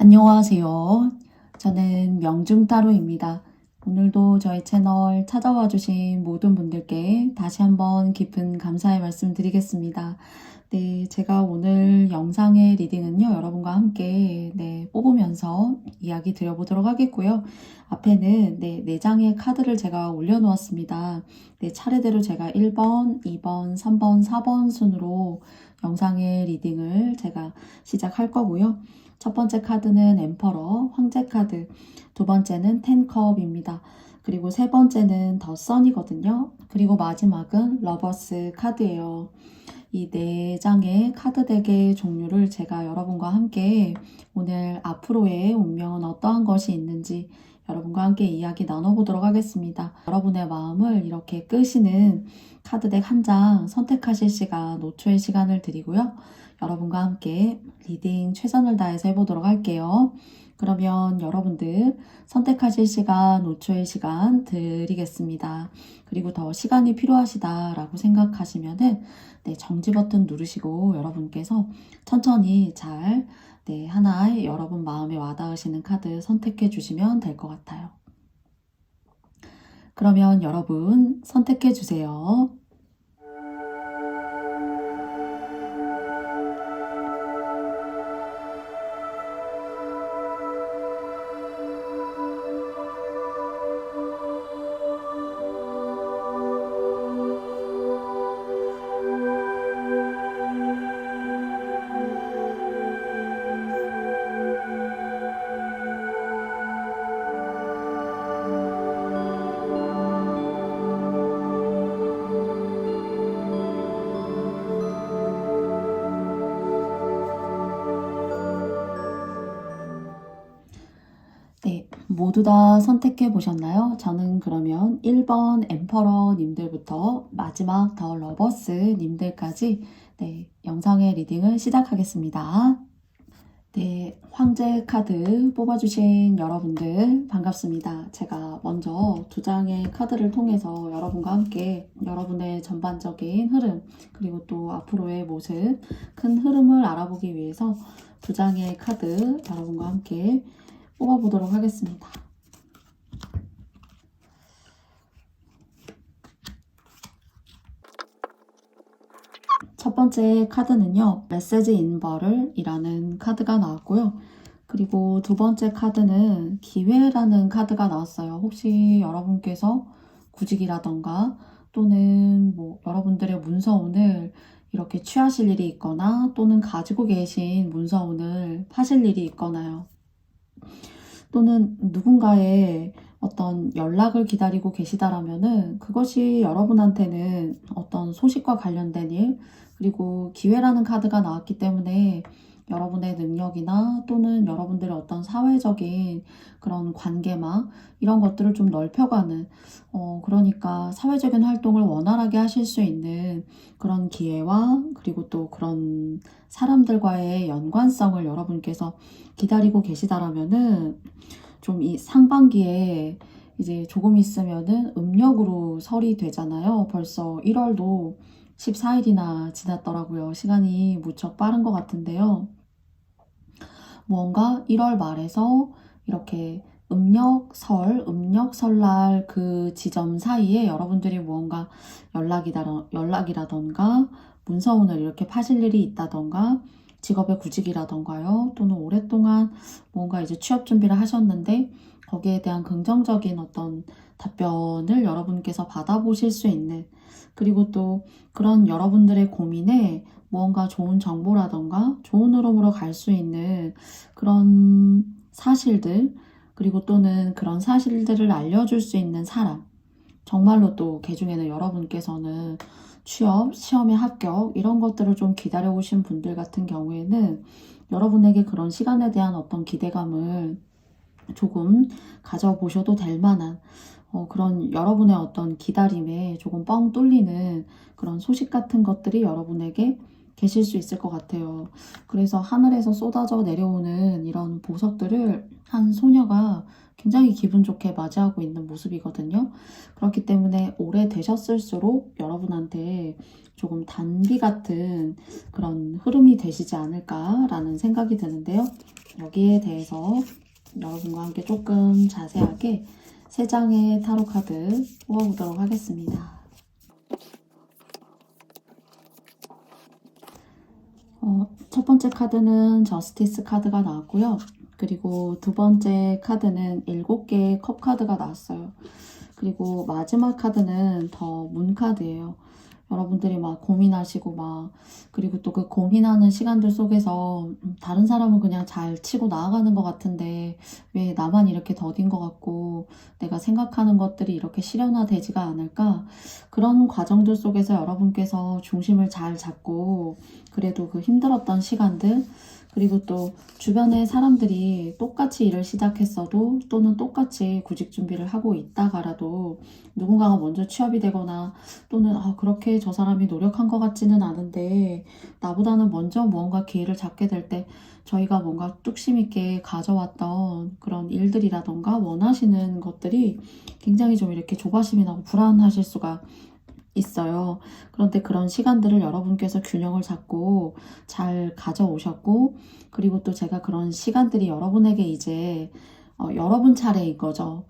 안녕하세요. 저는 명중타로입니다. 오늘도 저희 채널 찾아와 주신 모든 분들께 다시 한번 깊은 감사의 말씀 드리겠습니다. 네, 제가 오늘 영상의 리딩은요, 여러분과 함께 뽑으면서 이야기 드려보도록 하겠고요. 앞에는 4장의 카드를 제가 올려놓았습니다. 차례대로 제가 1번, 2번, 3번, 4번 순으로 영상의 리딩을 제가 시작할 거고요. 첫 번째 카드는 엠퍼러, 황제 카드, 두 번째는 텐컵입니다. 그리고 세 번째는 더 선이거든요. 그리고 마지막은 러버스 카드예요. 이 4장의 카드 덱의 종류를 제가 여러분과 함께 오늘 앞으로의 운명은 어떠한 것이 있는지 여러분과 함께 이야기 나눠보도록 하겠습니다. 여러분의 마음을 이렇게 끄시는 카드 덱 한 장 선택하실 시간, 5초의 시간을 드리고요. 여러분과 함께 리딩 최선을 다해서 해보도록 할게요. 그러면 여러분들 선택하실 시간 5초의 시간 드리겠습니다. 그리고 더 시간이 필요하시다라고 생각하시면은 정지 버튼 누르시고 여러분께서 천천히 잘 하나의 여러분 마음에 와닿으시는 카드 선택해 주시면 될 것 같아요. 그러면 여러분 선택해 주세요. 모두 다 선택해 보셨나요? 저는 그러면 1번 엠퍼러 님들부터 마지막 더 러버스 님들까지 영상의 리딩을 시작하겠습니다. 황제 카드 뽑아주신 여러분들 반갑습니다. 제가 먼저 2장의 카드를 통해서 여러분과 함께 여러분의 전반적인 흐름 그리고 또 앞으로의 모습, 큰 흐름을 알아보기 위해서 2장의 카드 여러분과 함께 뽑아보도록 하겠습니다. 첫 번째 카드는요, 메시지 인버를이라는 카드가 나왔고요. 그리고 두 번째 카드는 기회라는 카드가 나왔어요. 혹시 여러분께서 구직이라던가 또는 여러분들의 문서운을 이렇게 취하실 일이 있거나 또는 가지고 계신 문서운을 파실 일이 있거나요. 또는 누군가의 어떤 연락을 기다리고 계시다라면은 그것이 여러분한테는 어떤 소식과 관련된 일, 그리고 기회라는 카드가 나왔기 때문에 여러분의 능력이나 또는 여러분들의 어떤 사회적인 그런 관계망 이런 것들을 좀 넓혀가는 그러니까 사회적인 활동을 원활하게 하실 수 있는 그런 기회와 그리고 또 그런 사람들과의 연관성을 여러분께서 기다리고 계시다라면은 좀 이 상반기에 이제 조금 있으면은 음력으로 설이 되잖아요. 벌써 1월도 14일이나 지났더라고요. 시간이 무척 빠른 것 같은데요. 무언가 1월 말에서 이렇게 음력 설날 그 지점 사이에 여러분들이 무언가 연락이라던가 문서운을 이렇게 파실 일이 있다던가 직업의 구직이라던가요. 또는 오랫동안 뭔가 이제 취업 준비를 하셨는데 거기에 대한 긍정적인 어떤 답변을 여러분께서 받아보실 수 있는, 그리고 또 그런 여러분들의 고민에 무언가 좋은 정보라던가 좋은 흐름으로 갈 수 있는 그런 사실들, 그리고 또는 그런 사실들을 알려줄 수 있는 사람, 정말로 또 그중에는 여러분께서는 취업, 시험의 합격 이런 것들을 좀 기다려 오신 분들 같은 경우에는 여러분에게 그런 시간에 대한 어떤 기대감을 조금 가져보셔도 될 만한 그런 여러분의 어떤 기다림에 조금 뻥 뚫리는 그런 소식 같은 것들이 여러분에게 계실 수 있을 것 같아요. 그래서 하늘에서 쏟아져 내려오는 이런 보석들을 한 소녀가 굉장히 기분 좋게 맞이하고 있는 모습이거든요. 그렇기 때문에 오래 되셨을수록 여러분한테 조금 단비 같은 그런 흐름이 되시지 않을까라는 생각이 드는데요. 여기에 대해서 여러분과 함께 조금 자세하게 3장의 타로 카드 뽑아보도록 하겠습니다. 첫 번째 카드는 저스티스 카드가 나왔고요. 그리고 두 번째 카드는 7개의 컵 카드가 나왔어요. 그리고 마지막 카드는 더 문 카드예요. 여러분들이 막 고민하시고 그리고 또 그 고민하는 시간들 속에서 다른 사람은 그냥 잘 치고 나아가는 것 같은데 왜 나만 이렇게 더딘 것 같고 내가 생각하는 것들이 이렇게 실현화되지가 않을까? 그런 과정들 속에서 여러분께서 중심을 잘 잡고 그래도 그 힘들었던 시간들 그리고 또 주변의 사람들이 똑같이 일을 시작했어도 또는 똑같이 구직 준비를 하고 있다가라도 누군가가 먼저 취업이 되거나 또는 그렇게 저 사람이 노력한 것 같지는 않은데 나보다는 먼저 무언가 기회를 잡게 될 때 저희가 뭔가 뚝심 있게 가져왔던 그런 일들이라던가 원하시는 것들이 굉장히 좀 이렇게 조바심이 나고 불안하실 수가 있어요. 그런데 그런 시간들을 여러분께서 균형을 잡고 잘 가져오셨고 그리고 또 제가 그런 시간들이 여러분에게 이제 여러분 차례인 거죠.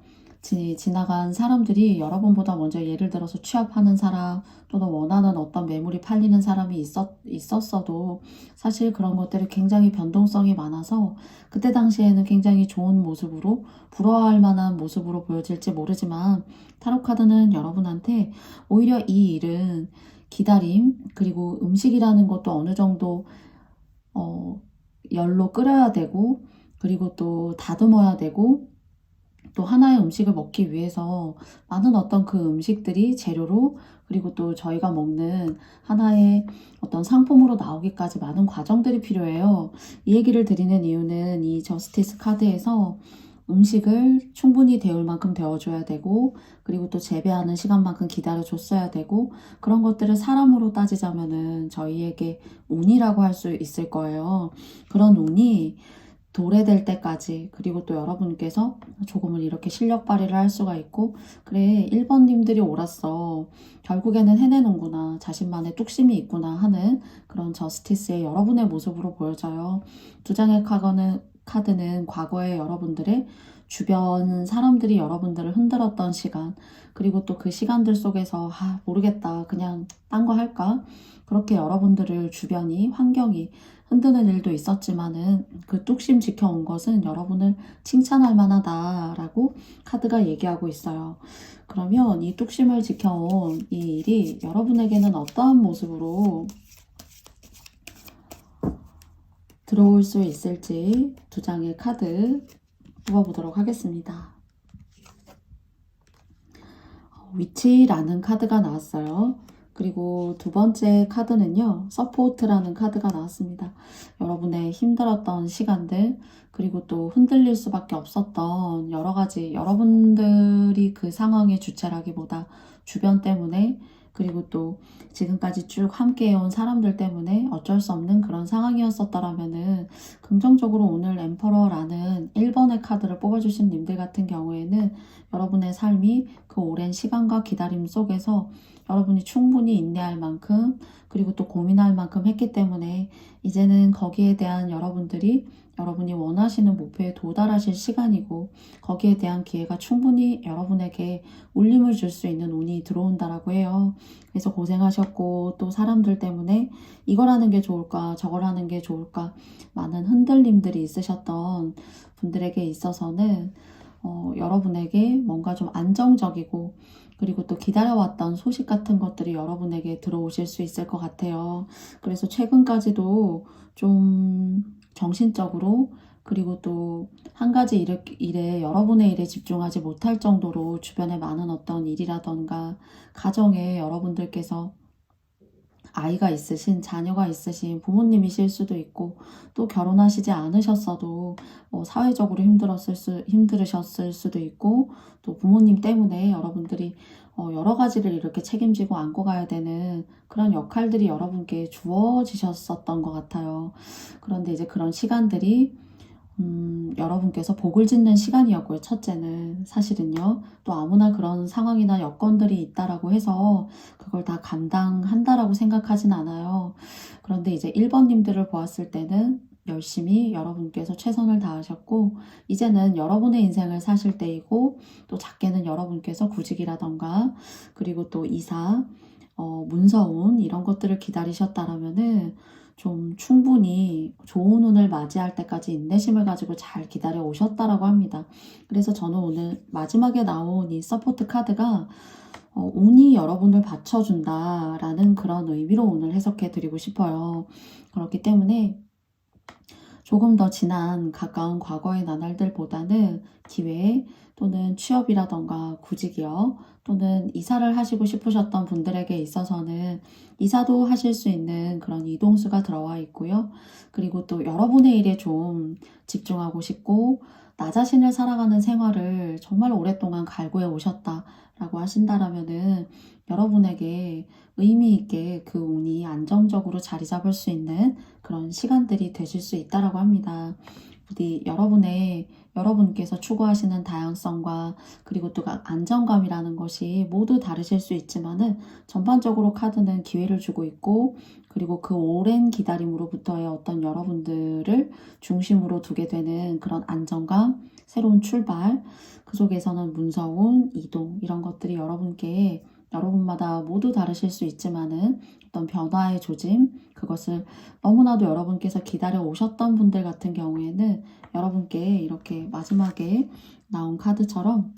지나간 사람들이 여러분보다 먼저 예를 들어서 취업하는 사람 또는 원하는 어떤 매물이 팔리는 사람이 있었어도 사실 그런 것들이 굉장히 변동성이 많아서 그때 당시에는 굉장히 좋은 모습으로 부러워할 만한 모습으로 보여질지 모르지만 타로카드는 여러분한테 오히려 이 일은 기다림 그리고 음식이라는 것도 어느 정도 열로 끓여야 되고 그리고 또 다듬어야 되고 또 하나의 음식을 먹기 위해서 많은 어떤 그 음식들이 재료로 그리고 또 저희가 먹는 하나의 어떤 상품으로 나오기까지 많은 과정들이 필요해요. 이 얘기를 드리는 이유는 이 저스티스 카드에서 음식을 충분히 데울 만큼 데워줘야 되고 그리고 또 재배하는 시간만큼 기다려줬어야 되고 그런 것들을 사람으로 따지자면은 저희에게 운이라고 할 수 있을 거예요. 그런 운이 도래될 때까지 그리고 또 여러분께서 조금은 이렇게 실력 발휘를 할 수가 있고 그래 1번님들이 옳았어 결국에는 해내는구나 자신만의 뚝심이 있구나 하는 그런 저스티스의 여러분의 모습으로 보여져요. 두 장의 카드는 과거의 여러분들의 주변 사람들이 여러분들을 흔들었던 시간 그리고 또 그 시간들 속에서 모르겠다 그냥 딴 거 할까 그렇게 여러분들을 주변이 환경이 흔드는 일도 있었지만은 그 뚝심 지켜온 것은 여러분을 칭찬할 만하다라고 카드가 얘기하고 있어요. 그러면 이 뚝심을 지켜온 이 일이 여러분에게는 어떠한 모습으로 들어올 수 있을지 두 장의 카드 뽑아보도록 하겠습니다. 위치라는 카드가 나왔어요. 그리고 두 번째 카드는요. 서포트라는 카드가 나왔습니다. 여러분의 힘들었던 시간들 그리고 또 흔들릴 수밖에 없었던 여러 가지 여러분들이 그 상황의 주체라기보다 주변 때문에 그리고 또 지금까지 쭉 함께해온 사람들 때문에 어쩔 수 없는 그런 상황이었었더라면은 긍정적으로 오늘 엠퍼러라는 1번의 카드를 뽑아주신 님들 같은 경우에는 여러분의 삶이 그 오랜 시간과 기다림 속에서 여러분이 충분히 인내할 만큼 그리고 또 고민할 만큼 했기 때문에 이제는 거기에 대한 여러분이 원하시는 목표에 도달하실 시간이고 거기에 대한 기회가 충분히 여러분에게 울림을 줄 수 있는 운이 들어온다라고 해요. 그래서 고생하셨고 또 사람들 때문에 이걸 하는 게 좋을까 저걸 하는 게 좋을까 많은 흔들림들이 있으셨던 분들에게 있어서는 여러분에게 뭔가 좀 안정적이고 그리고 또 기다려왔던 소식 같은 것들이 여러분에게 들어오실 수 있을 것 같아요. 그래서 최근까지도 좀 정신적으로 그리고 또 한 가지 일에 여러분의 일에 집중하지 못할 정도로 주변에 많은 어떤 일이라던가 가정에 여러분들께서 아이가 있으신 자녀가 있으신 부모님이실 수도 있고 또 결혼하시지 않으셨어도 사회적으로 힘들으셨을 수도 있고 또 부모님 때문에 여러분들이 여러 가지를 이렇게 책임지고 안고 가야 되는 그런 역할들이 여러분께 주어지셨었던 것 같아요. 그런데 이제 그런 시간들이 여러분께서 복을 짓는 시간이었고요. 첫째는 사실은요. 또 아무나 그런 상황이나 여건들이 있다라고 해서 그걸 다 감당한다라고 생각하진 않아요. 그런데 이제 1번님들을 보았을 때는 열심히 여러분께서 최선을 다하셨고, 이제는 여러분의 인생을 사실 때이고, 또 작게는 여러분께서 구직이라던가, 그리고 또 이사, 문서운 이런 것들을 기다리셨다라면은 좀 충분히 좋은 운을 맞이할 때까지 인내심을 가지고 잘 기다려 오셨다라고 합니다. 그래서 저는 오늘 마지막에 나온 이 서포트 카드가 운이 여러분을 받쳐준다라는 그런 의미로 오늘 해석해 드리고 싶어요. 그렇기 때문에 조금 더 지난 가까운 과거의 나날들보다는 기회 또는 취업이라던가 구직이요, 또는 이사를 하시고 싶으셨던 분들에게 있어서는 이사도 하실 수 있는 그런 이동수가 들어와 있고요. 그리고 또 여러분의 일에 좀 집중하고 싶고 나 자신을 살아가는 생활을 정말 오랫동안 갈구해 오셨다라고 하신다라면은 여러분에게 의미 있게 그 운이 안정적으로 자리 잡을 수 있는 그런 시간들이 되실 수 있다라고 합니다. 부디 여러분께서 추구하시는 다양성과 그리고 또 안정감이라는 것이 모두 다르실 수 있지만은 전반적으로 카드는 기회를 주고 있고, 그리고 그 오랜 기다림으로부터의 어떤 여러분들을 중심으로 두게 되는 그런 안정감, 새로운 출발, 그 속에서는 문서운, 이동 이런 것들이 여러분마다 모두 다르실 수 있지만은 어떤 변화의 조짐, 그것을 너무나도 여러분께서 기다려 오셨던 분들 같은 경우에는 여러분께 이렇게 마지막에 나온 카드처럼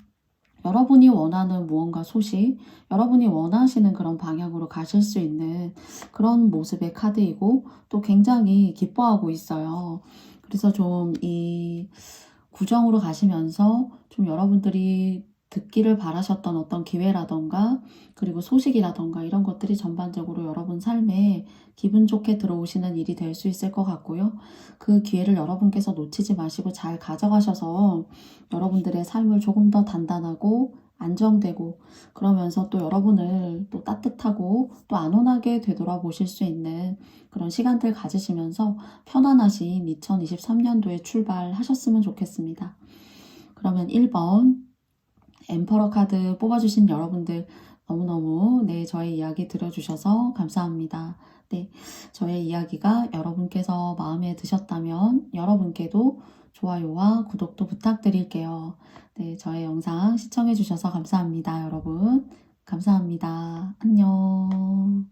여러분이 원하는 무언가 소식, 여러분이 원하시는 그런 방향으로 가실 수 있는 그런 모습의 카드이고, 또 굉장히 기뻐하고 있어요. 그래서 좀 이 구정으로 가시면서 좀 여러분들이 듣기를 바라셨던 어떤 기회라던가, 그리고 소식이라던가 이런 것들이 전반적으로 여러분 삶에 기분 좋게 들어오시는 일이 될 수 있을 것 같고요. 그 기회를 여러분께서 놓치지 마시고 잘 가져가셔서 여러분들의 삶을 조금 더 단단하고 안정되고, 그러면서 또 여러분을 또 따뜻하고 또 안온하게 되돌아보실 수 있는 그런 시간들 가지시면서 편안하신 2023년도에 출발하셨으면 좋겠습니다. 그러면 1번 엠퍼러 카드 뽑아주신 여러분들 너무너무 저의 이야기 들어주셔서 감사합니다. 저의 이야기가 여러분께서 마음에 드셨다면 여러분께도 좋아요와 구독도 부탁드릴게요. 저의 영상 시청해주셔서 감사합니다, 여러분. 감사합니다. 안녕.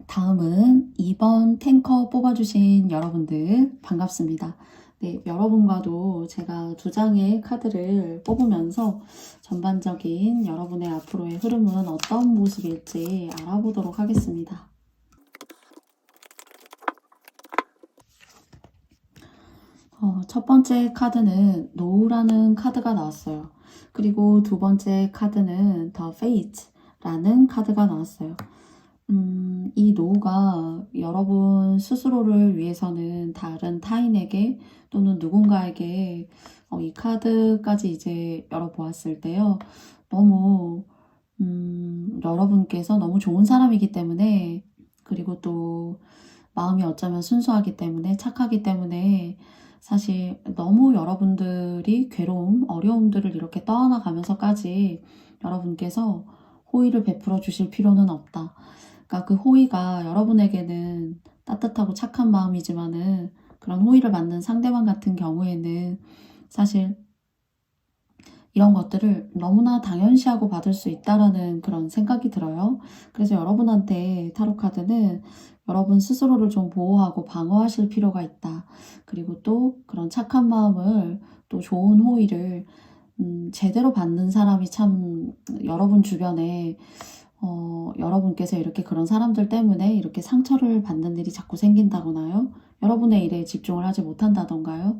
다음은 2번 탱커 뽑아주신 여러분들 반갑습니다. 여러분과도 제가 2장의 카드를 뽑으면서 전반적인 여러분의 앞으로의 흐름은 어떤 모습일지 알아보도록 하겠습니다. 첫 번째 카드는 노우라는 카드가 나왔어요. 그리고 두 번째 카드는 The Fate라는 카드가 나왔어요. 이 노우가 여러분 스스로를 위해서는 다른 타인에게 또는 누군가에게 이 카드까지 이제 열어보았을 때요, 너무 여러분께서 너무 좋은 사람이기 때문에, 그리고 또 마음이 어쩌면 순수하기 때문에, 착하기 때문에 사실 너무 여러분들이 괴로움, 어려움들을 이렇게 떠안아가면서까지 여러분께서 호의를 베풀어 주실 필요는 없다. 그러니까 그 호의가 여러분에게는 따뜻하고 착한 마음이지만은 그런 호의를 받는 상대방 같은 경우에는 사실 이런 것들을 너무나 당연시하고 받을 수 있다라는 그런 생각이 들어요. 그래서 여러분한테 타로 카드는 여러분 스스로를 좀 보호하고 방어하실 필요가 있다. 그리고 또 그런 착한 마음을, 또 좋은 호의를 제대로 받는 사람이 참 여러분 주변에 여러분께서 이렇게 그런 사람들 때문에 이렇게 상처를 받는 일이 자꾸 생긴다거나요, 여러분의 일에 집중을 하지 못한다던가요.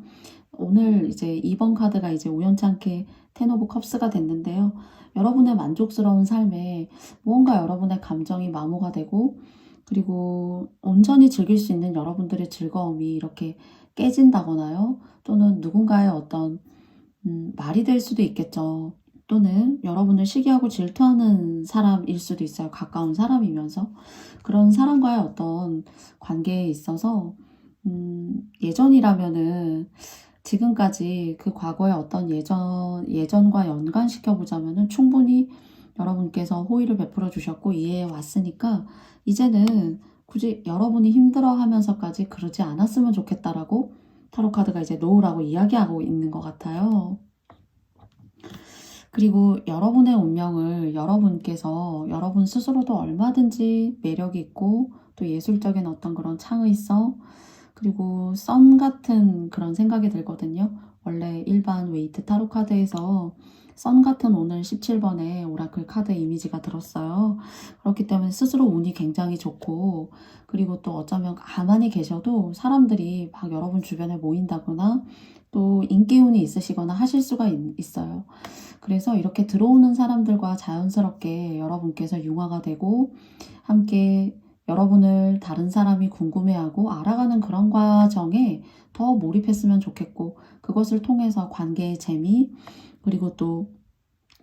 오늘 이제 2번 카드가 이제 우연찮게 텐 오브 컵스가 됐는데요. 여러분의 만족스러운 삶에 무언가 여러분의 감정이 마모가 되고, 그리고 온전히 즐길 수 있는 여러분들의 즐거움이 이렇게 깨진다거나요, 또는 누군가의 어떤 말이 될 수도 있겠죠. 또는 여러분을 시기하고 질투하는 사람일 수도 있어요. 가까운 사람이면서. 그런 사람과의 어떤 관계에 있어서 예전이라면은, 지금까지 그 과거의 어떤 예전과 연관시켜 보자면은 충분히 여러분께서 호의를 베풀어 주셨고 이해해 왔으니까, 이제는 굳이 여러분이 힘들어하면서까지 그러지 않았으면 좋겠다라고 타로 카드가 이제 노우라고 이야기하고 있는 것 같아요. 그리고 여러분의 운명을 여러분께서 여러분 스스로도 얼마든지 매력이 있고 또 예술적인 어떤 그런 창의성 그리고 선 같은 그런 생각이 들거든요. 원래 일반 웨이트 타로 카드에서 선 같은 오늘 17번에 오라클 카드 이미지가 들었어요. 그렇기 때문에 스스로 운이 굉장히 좋고 그리고 또 어쩌면 가만히 계셔도 사람들이 막 여러분 주변에 모인다거나 또 인기운이 있으시거나 하실 수가 있어요. 그래서 이렇게 들어오는 사람들과 자연스럽게 여러분께서 융화가 되고 함께 여러분을 다른 사람이 궁금해하고 알아가는 그런 과정에 더 몰입했으면 좋겠고 그것을 통해서 관계의 재미 그리고 또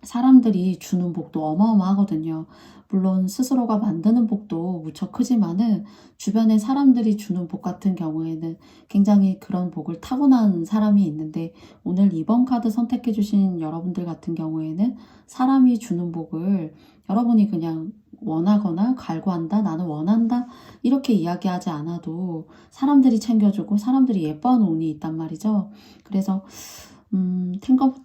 사람들이 주는 복도 어마어마하거든요. 물론 스스로가 만드는 복도 무척 크지만은 주변에 사람들이 주는 복 같은 경우에는 굉장히 그런 복을 타고난 사람이 있는데 오늘 2번 카드 선택해 주신 여러분들 같은 경우에는 사람이 주는 복을 여러분이 그냥 원하거나 갈구한다, 나는 원한다 이렇게 이야기하지 않아도 사람들이 챙겨주고 사람들이 예뻐하는 운이 있단 말이죠. 그래서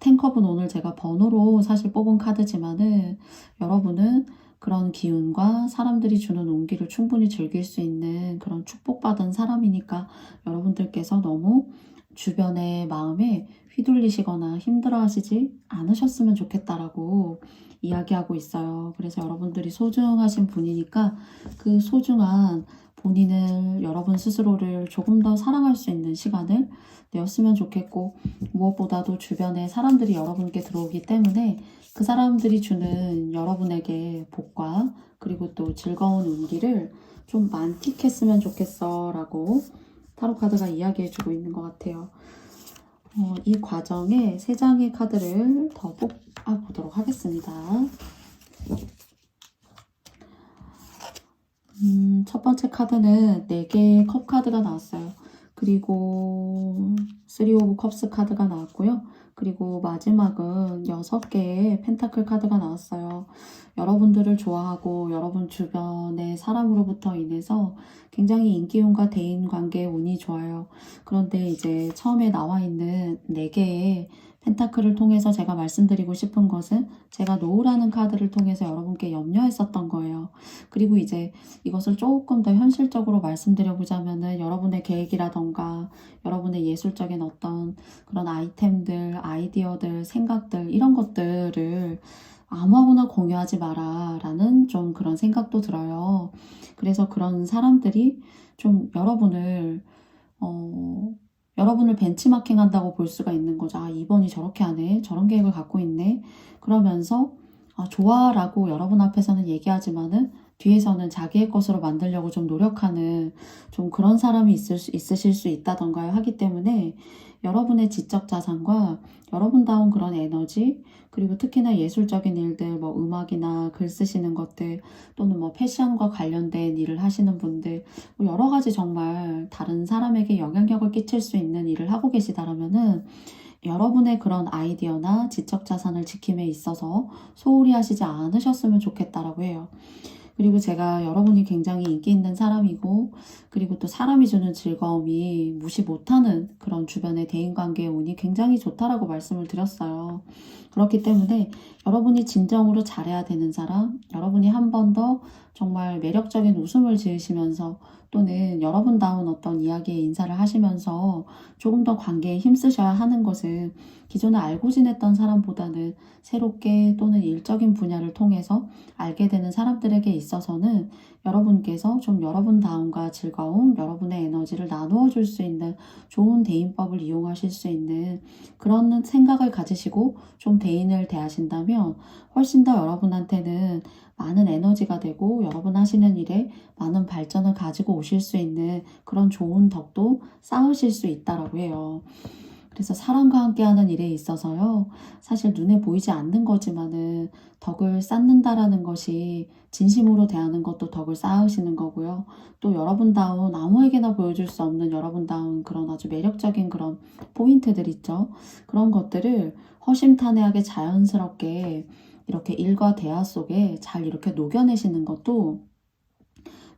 탱컵은 오늘 제가 번호로 사실 뽑은 카드지만은 여러분은 그런 기운과 사람들이 주는 온기를 충분히 즐길 수 있는 그런 축복받은 사람이니까 여러분들께서 너무 주변의 마음에 휘둘리시거나 힘들어하시지 않으셨으면 좋겠다라고 이야기하고 있어요. 그래서 여러분들이 소중하신 분이니까 그 소중한 본인을 여러분 스스로를 조금 더 사랑할 수 있는 시간을 내었으면 좋겠고 무엇보다도 주변에 사람들이 여러분께 들어오기 때문에 그 사람들이 주는 여러분에게 복과 그리고 또 즐거운 운기를 좀 만끽했으면 좋겠어 라고 타로카드가 이야기해주고 있는 것 같아요. 이 과정에 3장의 카드를 더 뽑아보도록 하겠습니다. 첫 번째 카드는 4개의 컵 카드가 나왔어요. 그리고 3 오브 컵스 카드가 나왔고요. 그리고 마지막은 6개의 펜타클 카드가 나왔어요. 여러분들을 좋아하고 여러분 주변의 사람으로부터 인해서 굉장히 인기운과 대인관계의 운이 좋아요. 그런데 이제 처음에 나와 있는 4개의 펜타클을 통해서 제가 말씀드리고 싶은 것은 제가 노우라는 카드를 통해서 여러분께 염려했었던 거예요. 그리고 이제 이것을 조금 더 현실적으로 말씀드려보자면은 여러분의 계획이라던가 여러분의 예술적인 어떤 그런 아이템들, 아이디어들, 생각들 이런 것들을 아무하고나 공유하지 마라 라는 좀 그런 생각도 들어요. 그래서 그런 사람들이 좀 여러분을 벤치마킹 한다고 볼 수가 있는 거죠. 아, 이번이 저렇게 하네. 저런 계획을 갖고 있네. 그러면서 아, 좋아 라고 여러분 앞에서는 얘기하지만은 뒤에서는 자기의 것으로 만들려고 좀 노력하는 좀 그런 사람이 있으실 수 있다던가요 하기 때문에 여러분의 지적 자산과 여러분다운 그런 에너지 그리고 특히나 예술적인 일들 뭐 음악이나 글 쓰시는 것들 또는 뭐 패션과 관련된 일을 하시는 분들 뭐 여러 가지 정말 다른 사람에게 영향력을 끼칠 수 있는 일을 하고 계시다라면은 여러분의 그런 아이디어나 지적 자산을 지킴에 있어서 소홀히 하시지 않으셨으면 좋겠다라고 해요. 그리고 제가 여러분이 굉장히 인기 있는 사람이고 그리고 또 사람이 주는 즐거움이 무시 못하는 그런 주변의 대인관계의 운이 굉장히 좋다라고 말씀을 드렸어요. 그렇기 때문에 여러분이 진정으로 잘해야 되는 사람, 여러분이 한 번 더 정말 매력적인 웃음을 지으시면서 또는 여러분다운 어떤 이야기에 인사를 하시면서 조금 더 관계에 힘쓰셔야 하는 것은 기존에 알고 지냈던 사람보다는 새롭게 또는 일적인 분야를 통해서 알게 되는 사람들에게 있어서는 여러분께서 좀 여러분다움과 즐거움, 여러분의 에너지를 나누어 줄 수 있는 좋은 대인법을 이용하실 수 있는 그런 생각을 가지시고 좀 대인을 대하신다면 훨씬 더 여러분한테는 많은 에너지가 되고 여러분 하시는 일에 많은 발전을 가지고 오실 수 있는 그런 좋은 덕도 쌓으실 수 있다라고 해요. 그래서 사람과 함께하는 일에 있어서요. 사실 눈에 보이지 않는 거지만은 덕을 쌓는다라는 것이 진심으로 대하는 것도 덕을 쌓으시는 거고요. 또 여러분다운 아무에게나 보여줄 수 없는 여러분다운 그런 아주 매력적인 그런 포인트들 있죠. 그런 것들을 허심탄회하게 자연스럽게 이렇게 일과 대화 속에 잘 이렇게 녹여내시는 것도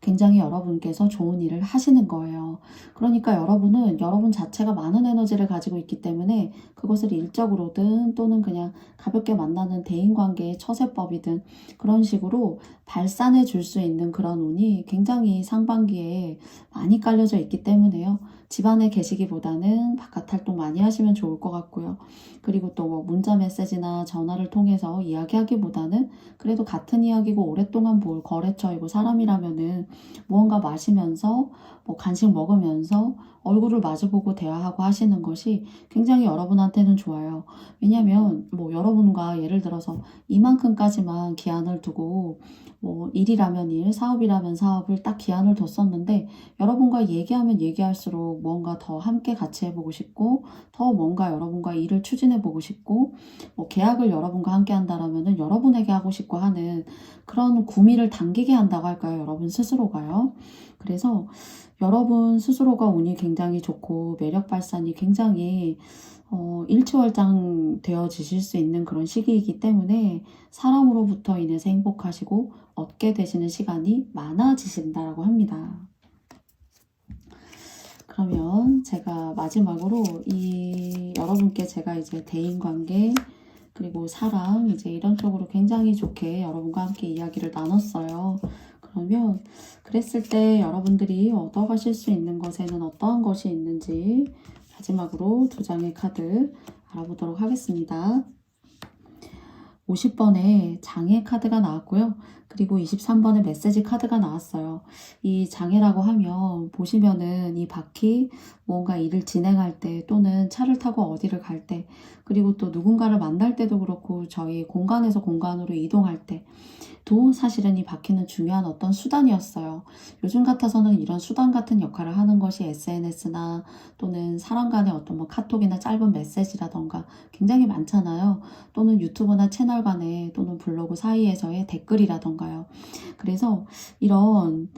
굉장히 여러분께서 좋은 일을 하시는 거예요. 그러니까 여러분은 여러분 자체가 많은 에너지를 가지고 있기 때문에 그것을 일적으로든 또는 그냥 가볍게 만나는 대인관계의 처세법이든 그런 식으로 발산해 줄 수 있는 그런 운이 굉장히 상반기에 많이 깔려져 있기 때문에요. 집안에 계시기보다는 바깥 활동 많이 하시면 좋을 것 같고요. 그리고 또 뭐 문자 메시지나 전화를 통해서 이야기하기보다는 그래도 같은 이야기고 오랫동안 볼 거래처이고 사람이라면은 무언가 마시면서 뭐 간식 먹으면서 얼굴을 마주보고 대화하고 하시는 것이 굉장히 여러분한테는 좋아요. 왜냐하면 뭐 여러분과 예를 들어서 이만큼까지만 기한을 두고 뭐 일이라면 일, 사업이라면 사업을 딱 기한을 뒀었는데 여러분과 얘기하면 얘기할수록 뭔가 더 함께 같이 해보고 싶고 더 뭔가 여러분과 일을 추진해보고 싶고 뭐 계약을 여러분과 함께 한다라면은 여러분에게 하고 싶고 하는 그런 구미를 당기게 한다고 할까요? 여러분 스스로가요. 그래서 여러분 스스로가 운이 굉장히 좋고 매력 발산이 굉장히 일취월장 되어지실 수 있는 그런 시기이기 때문에 사람으로부터 인해서 행복하시고 얻게 되시는 시간이 많아지신다라고 합니다. 그러면 제가 마지막으로 여러분께 제가 이제 대인관계 그리고 사랑 이제 이런 쪽으로 굉장히 좋게 여러분과 함께 이야기를 나눴어요. 그러면 그랬을 때 여러분들이 얻어가실 수 있는 것에는 어떠한 것이 있는지 마지막으로 2장의 카드 알아보도록 하겠습니다. 50번에 장애 카드가 나왔고요. 그리고 23번에 메시지 카드가 나왔어요. 이 장애라고 하면 보시면은 이 바퀴 뭔가 일을 진행할 때 또는 차를 타고 어디를 갈 때 그리고 또 누군가를 만날 때도 그렇고 저희 공간에서 공간으로 이동할 때도 사실은 이 바퀴는 중요한 어떤 수단이었어요. 요즘 같아서는 이런 수단 같은 역할을 하는 것이 SNS나 또는 사람 간의 어떤 뭐 카톡이나 짧은 메시지라던가 굉장히 많잖아요. 또는 유튜브나 채널 간에 또는 블로그 사이에서의 댓글이라던가요. 그래서 이런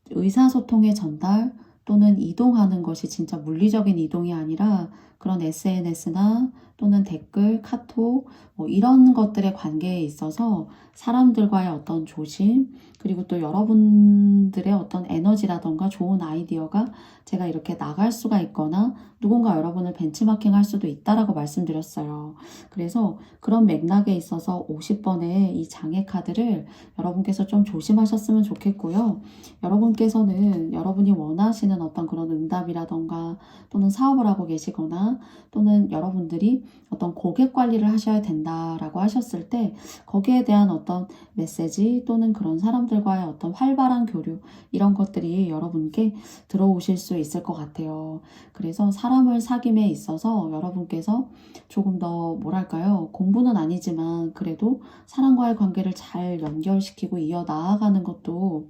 의사소통의 전달 또는 이동하는 것이 진짜 물리적인 이동이 아니라 그런 SNS나 또는 댓글, 카톡 뭐 이런 것들의 관계에 있어서 사람들과의 어떤 조심 그리고 또 여러분들의 어떤 에너지라던가 좋은 아이디어가 제가 이렇게 나갈 수가 있거나 누군가 여러분을 벤치마킹 할 수도 있다라고 말씀드렸어요. 그래서 그런 맥락에 있어서 50번의 이 장애 카드를 여러분께서 좀 조심하셨으면 좋겠고요. 여러분께서는 여러분이 원하시는 어떤 그런 응답이라던가 또는 사업을 하고 계시거나 또는 여러분들이 어떤 고객 관리를 하셔야 된다라고 하셨을 때 거기에 대한 어떤 메시지 또는 그런 사람들과의 어떤 활발한 교류 이런 것들이 여러분께 들어오실 수 있을 것 같아요. 그래서 사람을 사귐에 있어서 여러분께서 조금 더 뭐랄까요? 공부는 아니지만 그래도 사람과의 관계를 잘 연결시키고 이어나가는 것도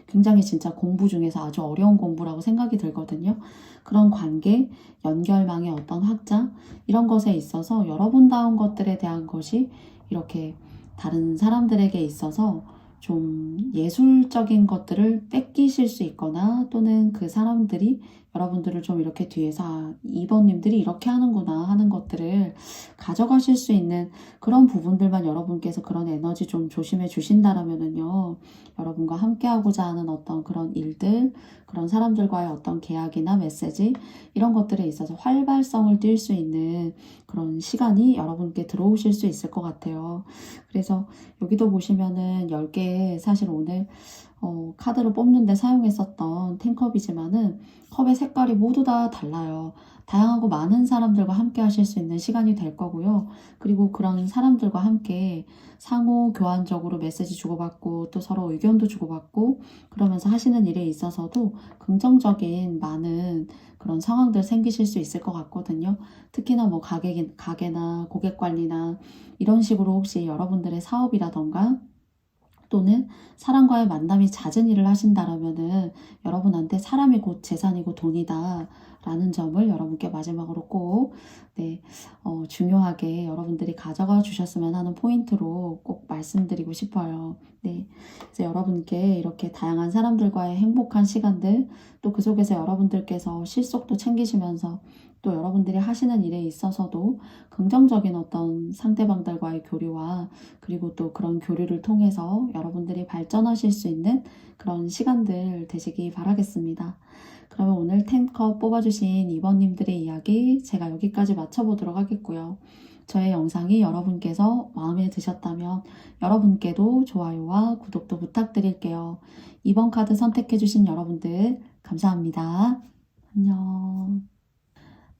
굉장히 진짜 공부 중에서 아주 어려운 공부라고 생각이 들거든요. 그런 관계, 연결망의 어떤 확장 이런 것에 있어서 여러분다운 것들에 대한 것이 이렇게 다른 사람들에게 있어서 좀 예술적인 것들을 뺏기실 수 있거나 또는 그 사람들이 여러분들을 좀 이렇게 뒤에서 이번님들이 이렇게 하는구나 하는 것들을 가져가실 수 있는 그런 부분들만 여러분께서 그런 에너지 좀 조심해 주신다라면은요. 여러분과 함께하고자 하는 어떤 그런 일들, 그런 사람들과의 어떤 계약이나 메시지 이런 것들에 있어서 활발성을 띨 수 있는 그런 시간이 여러분께 들어오실 수 있을 것 같아요. 그래서 여기도 보시면은 10개 사실 오늘 카드를 뽑는데 사용했었던 탱컵이지만은 컵의 색깔이 모두 다 달라요. 다양하고 많은 사람들과 함께 하실 수 있는 시간이 될 거고요. 그리고 그런 사람들과 함께 상호 교환적으로 메시지 주고받고 또 서로 의견도 주고받고 그러면서 하시는 일에 있어서도 긍정적인 많은 그런 상황들 생기실 수 있을 것 같거든요. 특히나 뭐 가게나 고객 관리나 이런 식으로 혹시 여러분들의 사업이라던가 또는 사람과의 만남이 잦은 일을 하신다라면은 여러분한테 사람이 곧 재산이고 돈이다 라는 점을 여러분께 마지막으로 꼭 중요하게 여러분들이 가져가 주셨으면 하는 포인트로 꼭 말씀드리고 싶어요. 네, 이제 여러분께 이렇게 다양한 사람들과의 행복한 시간들 또 그 속에서 여러분들께서 실속도 챙기시면서 또 여러분들이 하시는 일에 있어서도 긍정적인 어떤 상대방들과의 교류와 그리고 또 그런 교류를 통해서 여러분들이 발전하실 수 있는 그런 시간들 되시기 바라겠습니다. 그러면 오늘 10컵 뽑아주신 2번님들의 이야기 제가 여기까지 마쳐보도록 하겠고요. 저의 영상이 여러분께서 마음에 드셨다면 여러분께도 좋아요와 구독도 부탁드릴게요. 2번 카드 선택해주신 여러분들 감사합니다. 안녕.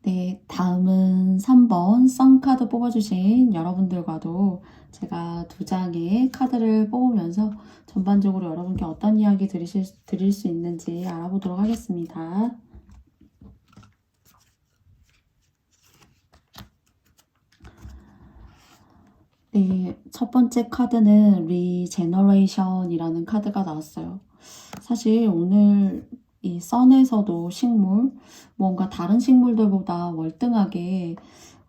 네, 다음은 3번 썬카드 뽑아주신 여러분들과도 제가 두 장의 카드를 뽑으면서 전반적으로 여러분께 어떤 이야기 드릴 수 있는지 알아보도록 하겠습니다. 네, 첫 번째 카드는 리제너레이션이라는 카드가 나왔어요. 사실 오늘 이 선에서도 식물, 뭔가 다른 식물들보다 월등하게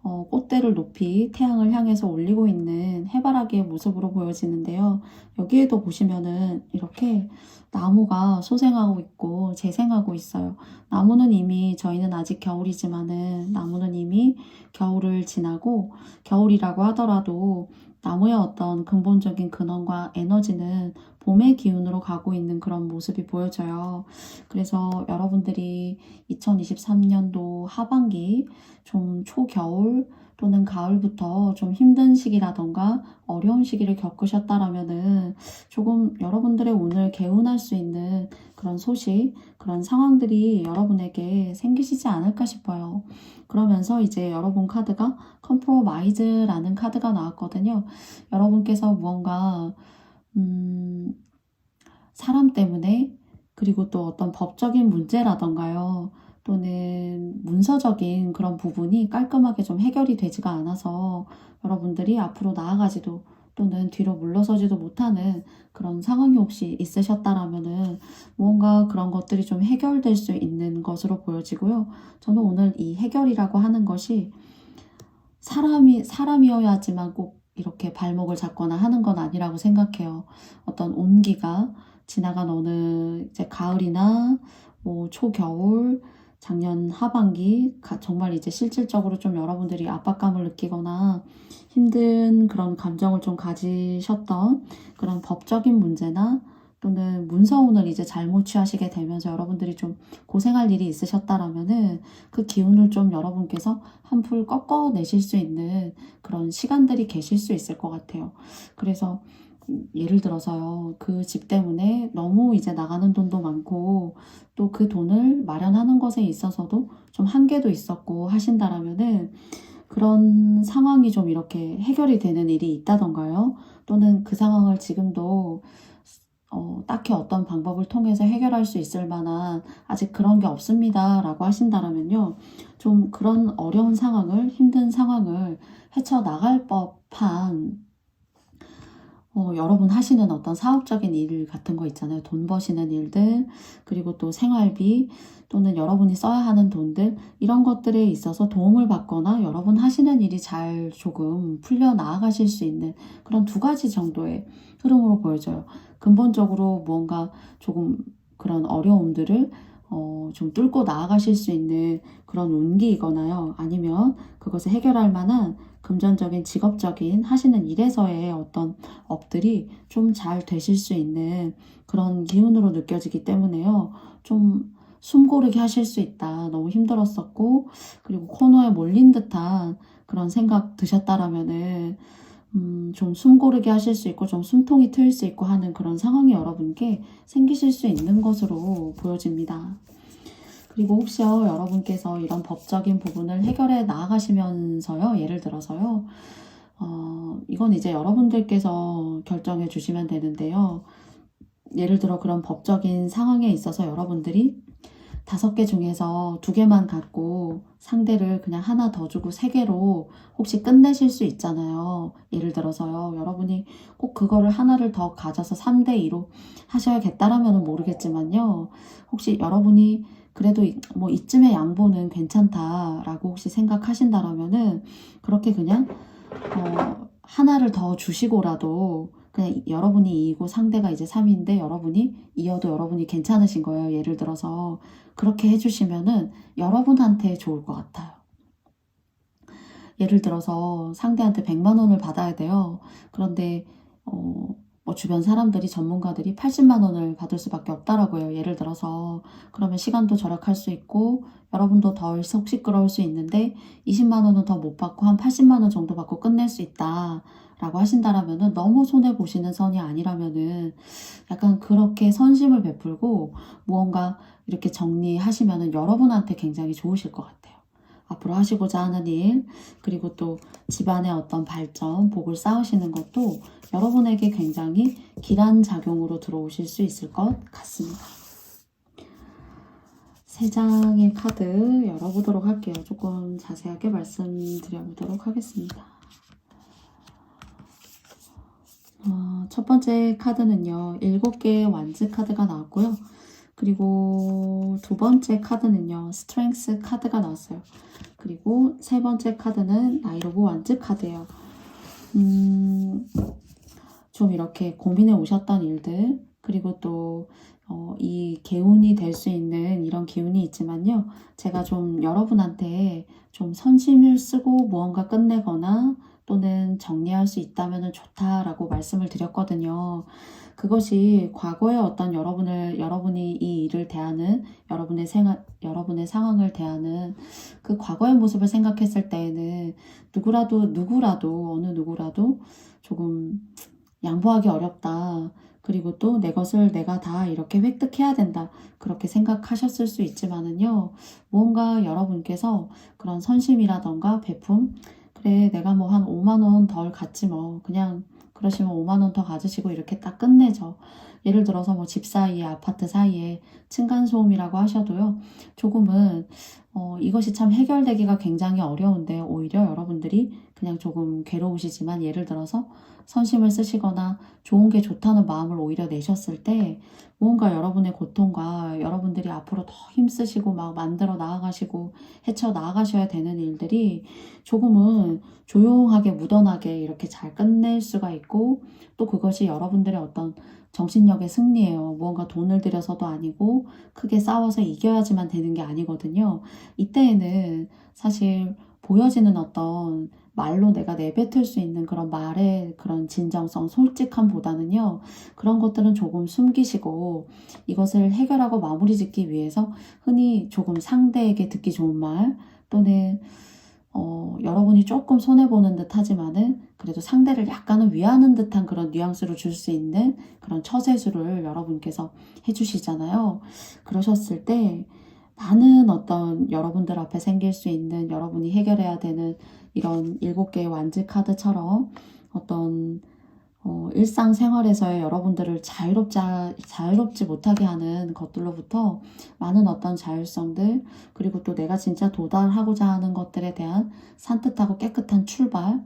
꽃대를 높이 태양을 향해서 올리고 있는 해바라기의 모습으로 보여지는데요. 여기에도 보시면은 이렇게 나무가 소생하고 있고 재생하고 있어요. 나무는 이미 저희는 아직 겨울이지만은 나무는 이미 겨울을 지나고 겨울이라고 하더라도 나무의 어떤 근본적인 근원과 에너지는 봄의 기운으로 가고 있는 그런 모습이 보여져요. 그래서 여러분들이 2023년도 하반기 좀 초겨울 또는 가을부터 좀 힘든 시기라던가 어려운 시기를 겪으셨다라면은 조금 여러분들의 운을 개운할 수 있는 그런 소식, 그런 상황들이 여러분에게 생기시지 않을까 싶어요. 그러면서 이제 여러분 카드가 컴프로마이즈라는 카드가 나왔거든요. 여러분께서 무언가 사람 때문에 그리고 또 어떤 법적인 문제라던가요. 또는 문서적인 그런 부분이 깔끔하게 좀 해결이 되지가 않아서 여러분들이 앞으로 나아가지도 또는 뒤로 물러서지도 못하는 그런 상황이 혹시 있으셨다라면은 무언가 그런 것들이 좀 해결될 수 있는 것으로 보여지고요. 저는 오늘 이 해결이라고 하는 것이 사람이어야지만 꼭 이렇게 발목을 잡거나 하는 건 아니라고 생각해요. 어떤 온기가 지나간 어느 이제 가을이나 뭐 초겨울, 작년 하반기 정말 이제 실질적으로 좀 여러분들이 압박감을 느끼거나 힘든 그런 감정을 좀 가지셨던 그런 법적인 문제나 또는 문서운을 이제 잘못 취하시게 되면서 여러분들이 좀 고생할 일이 있으셨다라면은 그 기운을 좀 여러분께서 한풀 꺾어내실 수 있는 그런 시간들이 계실 수 있을 것 같아요. 그래서 예를 들어서요, 그 집 때문에 너무 이제 나가는 돈도 많고 또 그 돈을 마련하는 것에 있어서도 좀 한계도 있었고 하신다라면은 그런 상황이 좀 이렇게 해결이 되는 일이 있다던가요. 또는 그 상황을 지금도 딱히 어떤 방법을 통해서 해결할 수 있을 만한 아직 그런 게 없습니다 라고 하신다라면요. 좀 그런 어려운 상황을, 힘든 상황을 헤쳐나갈 법한 여러분 하시는 어떤 사업적인 일 같은 거 있잖아요. 돈 버시는 일들, 그리고 또 생활비, 또는 여러분이 써야 하는 돈들, 이런 것들에 있어서 도움을 받거나 여러분 하시는 일이 잘 조금 풀려 나아가실 수 있는 그런 두 가지 정도의 흐름으로 보여져요. 근본적으로 무언가 조금 그런 어려움들을 좀 뚫고 나아가실 수 있는 그런 운기이거나요. 아니면 그것을 해결할 만한 금전적인 직업적인 하시는 일에서의 어떤 업들이 좀 잘 되실 수 있는 그런 기운으로 느껴지기 때문에요. 좀 숨 고르게 하실 수 있다. 너무 힘들었었고 그리고 코너에 몰린 듯한 그런 생각 드셨다라면은 좀 숨 고르게 하실 수 있고 좀 숨통이 트일 수 있고 하는 그런 상황이 여러분께 생기실 수 있는 것으로 보여집니다. 그리고 혹시요 여러분께서 이런 법적인 부분을 해결해 나아가시면서요, 예를 들어서요, 이건 이제 여러분들께서 결정해 주시면 되는데요. 예를 들어 그런 법적인 상황에 있어서 여러분들이 5개 중에서 2개만 갖고 상대를 그냥 하나 더 주고 3개로 혹시 끝내실 수 있잖아요. 예를 들어서요. 여러분이 꼭 그거를 하나를 더 가져서 3대2로 하셔야겠다라면 모르겠지만요. 혹시 여러분이 그래도 뭐 이쯤의 양보는 괜찮다라고 혹시 생각하신다라면은 그렇게 그냥 하나를 더 주시고라도 그냥 여러분이 2이고 상대가 이제 3인데 여러분이 이어도 여러분이 괜찮으신 거예요. 예를 들어서 그렇게 해주시면은 여러분한테 좋을 것 같아요. 예를 들어서 상대한테 100만 원을 받아야 돼요. 그런데 뭐 주변 사람들이 전문가들이 80만 원을 받을 수밖에 없다라고 해요. 예를 들어서 그러면 시간도 절약할 수 있고 여러분도 덜 속 시끄러울 수 있는데 20만 원은 더 못 받고 한 80만 원 정도 받고 끝낼 수 있다라고 하신다라면은 너무 손해 보시는 선이 아니라면은 약간 그렇게 선심을 베풀고 무언가 이렇게 정리하시면은 여러분한테 굉장히 좋으실 것 같아요. 앞으로 하시고자 하는 일, 그리고 또 집안의 어떤 발전, 복을 쌓으시는 것도 여러분에게 굉장히 길한 작용으로 들어오실 수 있을 것 같습니다. 3장의 카드 열어보도록 할게요. 조금 자세하게 말씀드려보도록 하겠습니다. 첫 번째 카드는요, 7개의 완즈 카드가 나왔고요. 그리고 두 번째 카드는요, 스트렝스 카드가 나왔어요. 그리고 세 번째 카드는 나이트 오브 완즈 카드예요. 좀 이렇게 고민해 오셨던 일들, 그리고 또 이 개운이 될 수 있는 이런 기운이 있지만요. 제가 좀 여러분한테 좀 선심을 쓰고 무언가 끝내거나 또는 정리할 수 있다면 좋다라고 말씀을 드렸거든요. 그것이 과거의 어떤 여러분이 이 일을 대하는, 여러분의 상황을 대하는 그 과거의 모습을 생각했을 때에는 어느 누구라도 조금 양보하기 어렵다. 그리고 또 내 것을 내가 다 이렇게 획득해야 된다. 그렇게 생각하셨을 수 있지만은요. 무언가 여러분께서 그런 선심이라던가 베품, 그래 내가 뭐 한 5만 원 덜 갖지 뭐 그냥 그러시면 5만 원 더 가지시고 이렇게 딱 끝내죠. 예를 들어서 뭐 집 사이에 아파트 사이에 층간소음이라고 하셔도요. 조금은 이것이 참 해결되기가 굉장히 어려운데 오히려 여러분들이 그냥 조금 괴로우시지만 예를 들어서 선심을 쓰시거나 좋은 게 좋다는 마음을 오히려 내셨을 때 뭔가 여러분의 고통과 여러분들이 앞으로 더 힘쓰시고 막 만들어 나아가시고 헤쳐 나아가셔야 되는 일들이 조금은 조용하게 무던하게 이렇게 잘 끝낼 수가 있고 또 그것이 여러분들의 어떤 정신력의 승리예요. 무언가 돈을 들여서도 아니고 크게 싸워서 이겨야지만 되는 게 아니거든요. 이때에는 사실 보여지는 어떤 말로 내가 내뱉을 수 있는 그런 말의 그런 진정성, 솔직함보다는요. 그런 것들은 조금 숨기시고 이것을 해결하고 마무리 짓기 위해서 흔히 조금 상대에게 듣기 좋은 말 또는 여러분이 조금 손해보는 듯 하지만은 그래도 상대를 약간은 위하는 듯한 그런 뉘앙스를 줄 수 있는 그런 처세술을 여러분께서 해주시잖아요. 그러셨을 때 많은 어떤 여러분들 앞에 생길 수 있는 여러분이 해결해야 되는 이런 7개의 완즈 카드처럼 어떤 일상생활에서의 여러분들을 자유롭지 못하게 하는 것들로부터 많은 어떤 자율성들, 그리고 또 내가 진짜 도달하고자 하는 것들에 대한 산뜻하고 깨끗한 출발,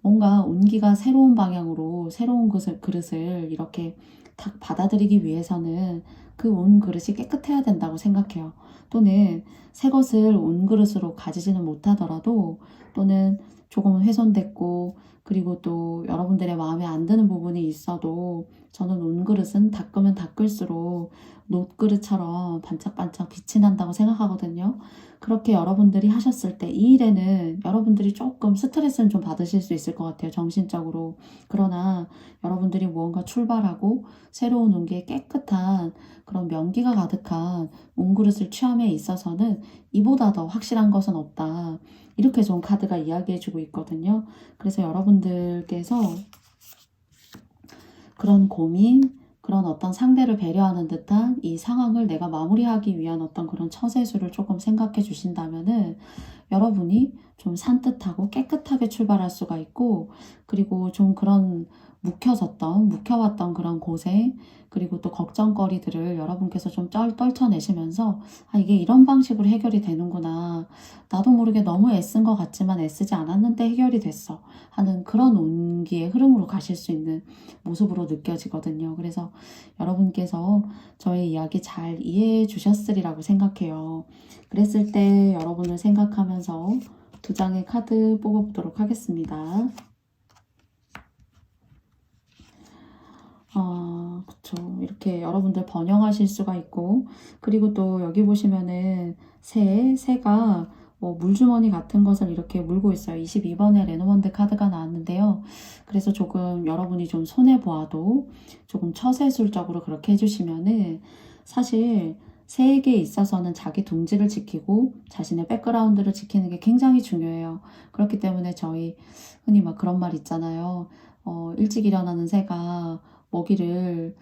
뭔가 운기가 새로운 방향으로 새로운 그릇을 이렇게 딱 받아들이기 위해서는 그 운 그릇이 깨끗해야 된다고 생각해요. 또는 새 것을 운 그릇으로 가지지는 못하더라도 또는 조금은 훼손됐고 그리고 또 여러분들의 마음에 안 드는 부분이 있어도 저는 온 그릇은 닦으면 닦을수록 놋그릇처럼 반짝반짝 빛이 난다고 생각하거든요. 그렇게 여러분들이 하셨을 때 이 일에는 여러분들이 조금 스트레스는 좀 받으실 수 있을 것 같아요. 정신적으로. 그러나 여러분들이 무언가 출발하고 새로운 운기에 깨끗한 그런 명기가 가득한 온그릇을 취함에 있어서는 이보다 더 확실한 것은 없다. 이렇게 좀 카드가 이야기해주고 있거든요. 그래서 여러분들께서 그런 고민, 그런 어떤 상대를 배려하는 듯한 이 상황을 내가 마무리하기 위한 어떤 그런 처세술을 조금 생각해 주신다면은 여러분이 좀 산뜻하고 깨끗하게 출발할 수가 있고 그리고 좀 그런 묵혀왔던 그런 고생 그리고 또 걱정거리들을 여러분께서 좀 떨쳐내시면서 아 이게 이런 방식으로 해결이 되는구나 나도 모르게 너무 애쓴 것 같지만 애쓰지 않았는데 해결이 됐어 하는 그런 온기의 흐름으로 가실 수 있는 모습으로 느껴지거든요. 그래서 여러분께서 저의 이야기 잘 이해해 주셨으리라고 생각해요. 그랬을 때 여러분을 생각하면서 2장의 카드 뽑아보도록 하겠습니다. 그쵸. 이렇게 여러분들 번영하실 수가 있고, 그리고 또 여기 보시면은 새가 뭐 물주머니 같은 것을 이렇게 물고 있어요. 22번에 레노먼드 카드가 나왔는데요. 그래서 조금 여러분이 좀 손해보아도 조금 처세술적으로 그렇게 해주시면은 사실 새에게 있어서는 자기 둥지를 지키고 자신의 백그라운드를 지키는 게 굉장히 중요해요. 그렇기 때문에 저희 흔히 막 그런 말 있잖아요. 일찍 일어나는 새가 먹이를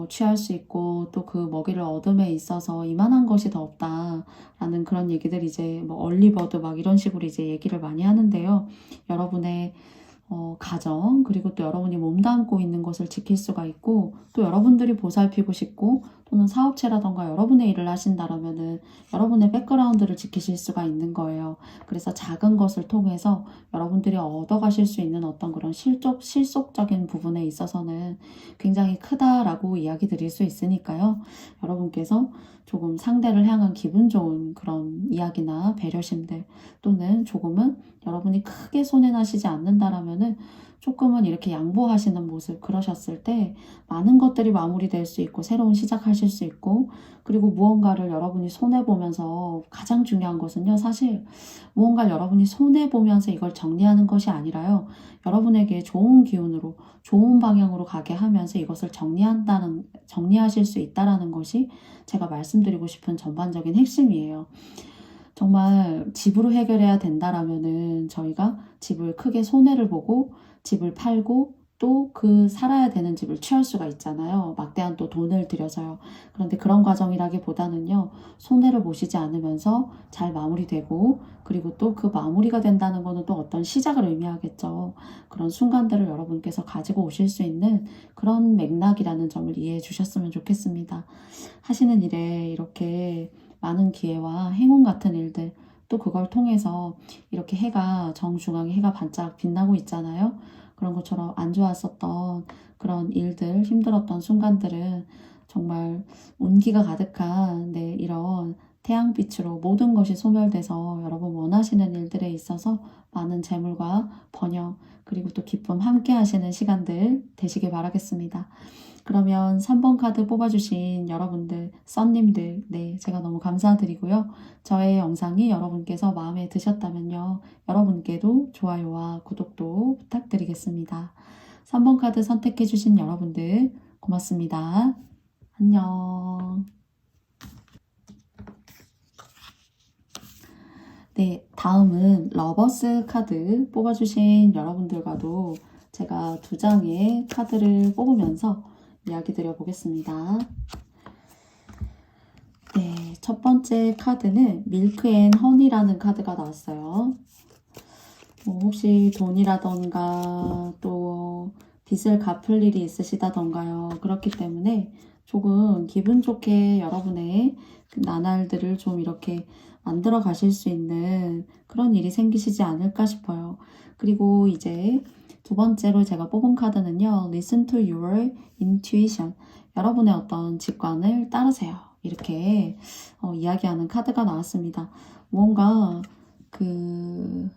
취할 수 있고 또 그 먹이를 얻음에 있어서 이만한 것이 더 없다라는 그런 얘기들 이제 뭐 얼리버드 막 이런 식으로 이제 얘기를 많이 하는데요. 여러분의 가정 그리고 또 여러분이 몸담고 있는 것을 지킬 수가 있고 또 여러분들이 보살피고 싶고 또는 사업체라던가 여러분의 일을 하신다라면은 여러분의 백그라운드를 지키실 수가 있는 거예요. 그래서 작은 것을 통해서 여러분들이 얻어가실 수 있는 어떤 그런 실속적인 부분에 있어서는 굉장히 크다라고 이야기 드릴 수 있으니까요. 여러분께서 조금 상대를 향한 기분 좋은 그런 이야기나 배려심들 또는 조금은 여러분이 크게 손해나시지 않는다라면은 조금은 이렇게 양보하시는 모습 그러셨을 때 많은 것들이 마무리될 수 있고 새로운 시작하실 수 있고 그리고 무언가를 여러분이 손해보면서 가장 중요한 것은요. 사실 무언가를 여러분이 손해보면서 이걸 정리하는 것이 아니라요. 여러분에게 좋은 기운으로 좋은 방향으로 가게 하면서 이것을 정리하실 수 있다라는 것이 제가 말씀드리고 싶은 전반적인 핵심이에요. 정말 집으로 해결해야 된다라면은 저희가 집을 크게 손해를 보고 집을 팔고 또 그 살아야 되는 집을 취할 수가 있잖아요. 막대한 또 돈을 들여서요. 그런데 그런 과정이라기보다는요. 손해를 보시지 않으면서 잘 마무리되고 그리고 또 그 마무리가 된다는 거는 또 어떤 시작을 의미하겠죠. 그런 순간들을 여러분께서 가지고 오실 수 있는 그런 맥락이라는 점을 이해해 주셨으면 좋겠습니다. 하시는 일에 이렇게 많은 기회와 행운 같은 일들 또 그걸 통해서 이렇게 해가 정중앙에 해가 반짝 빛나고 있잖아요. 그런 것처럼 안 좋았었던 그런 일들 힘들었던 순간들은 정말 온기가 가득한 이런 태양빛으로 모든 것이 소멸돼서 여러분 원하시는 일들에 있어서 많은 재물과 번영 그리고 또 기쁨 함께 하시는 시간들 되시길 바라겠습니다. 그러면 3번 카드 뽑아주신 여러분들, 썬님들, 제가 너무 감사드리고요. 저의 영상이 여러분께서 마음에 드셨다면요. 여러분께도 좋아요와 구독도 부탁드리겠습니다. 3번 카드 선택해주신 여러분들, 고맙습니다. 안녕. 다음은 러버스 카드 뽑아주신 여러분들과도 제가 2장의 카드를 뽑으면서 이야기 드려보겠습니다. 첫 번째 카드는 밀크 앤 허니라는 카드가 나왔어요. 혹시 돈이라던가 또 빚을 갚을 일이 있으시다던가요. 그렇기 때문에 조금 기분 좋게 여러분의 그 나날들을 좀 이렇게 만들어 가실 수 있는 그런 일이 생기시지 않을까 싶어요. 그리고 이제 2번째로 제가 뽑은 카드는요. Listen to your intuition. 여러분의 어떤 직관을 따르세요. 이렇게 이야기하는 카드가 나왔습니다. 무언가